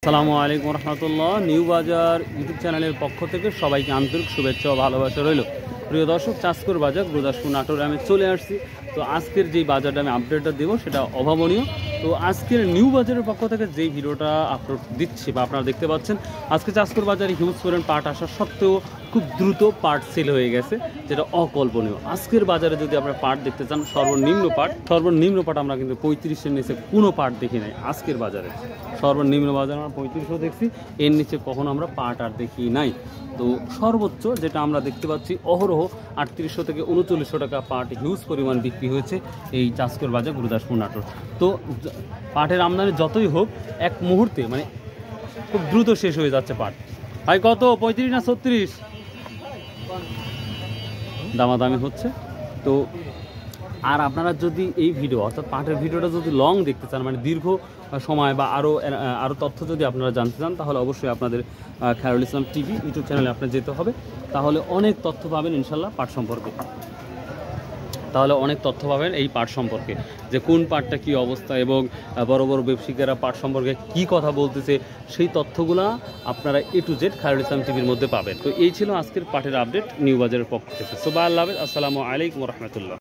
আসসালামু আলাইকুম রহমতুল্লাহ। নিউ বাজার ইউটিউব চ্যানেলের পক্ষ থেকে সবাইকে আন্তরিক শুভেচ্ছা ও ভালোবাসা রইল। প্রিয় দর্শক, চাষকর বাজার গুরুদাসপুর নাটোরে আমি চলে আসছি। তো আজকের যেই বাজারটা আমি আপডেটটা দেবো সেটা অভাবনীয়। তো আজকের নিউ বাজারের পক্ষ থেকে যেই ভিডিওটা আপলোড দিচ্ছি বা আপনারা দেখতে পাচ্ছেন, আজকে চাষকর বাজারে হিউজ পরিমাণ পাট আসা সত্ত্বেও খুব দ্রুত পাট সেল হয়ে গেছে, যেটা অকল্পনীয়। আজকের বাজারে যদি আপনারা পাট দেখতে চান, সর্বনিম্ন পাট আমরা কিন্তু 35-এর নিচে কোনো পাট দেখি নাই। আজকের বাজারে সর্বনিম্ন বাজার আমরা 3500 দেখছি, এর নিচে কখনো আমরা পাট আর দেখি নাই। তো সর্বোচ্চ যেটা আমরা দেখতে পাচ্ছি, অহরহ 3800 থেকে 3900 টাকা পাট হিউজ পরিমাণ বিক্রি হয়েছে এই চাষকর বাজার গুরুদাসপুর নাটোর। তো পাটের আমদানি যতই হোক, এক মুহূর্তে মানে খুব দ্রুত শেষ হয়ে যাচ্ছে পাট। ভাই কত, 35 না 36 দামাদামি হচ্ছে। তো আর আপনারা যদি এই ভিডিও অর্থাৎ পাটের ভিডিওটা যদি লং দেখতে চান, মানে দীর্ঘ সময় বা আরও তথ্য যদি আপনারা জানতে চান, তাহলে অবশ্যই আপনাদের খায়রুল ইসলাম টিভি ইউটিউব চ্যানেলে আপনার যেতে হবে। তাহলে অনেক তথ্য পাবেন ইনশাল্লাহ পাট সম্পর্কে। এই পাট সম্পর্কে, যে কোন পাটটা কী অবস্থা এবং বড় বড় ব্যবসায়িকেরা পাট সম্পর্কে কী কথা বলতেছে, সেই তথ্যগুলো আপনারা A to Z Khairul Islam টিভির মধ্যে পাবেন। তো এই ছিল আজকের পাটের আপডেট নিউ বাজারের পক্ষ থেকে। সো আল্লাহ হাফেজ, আসসালামু আলাইকুম রহমতুল্লাহ।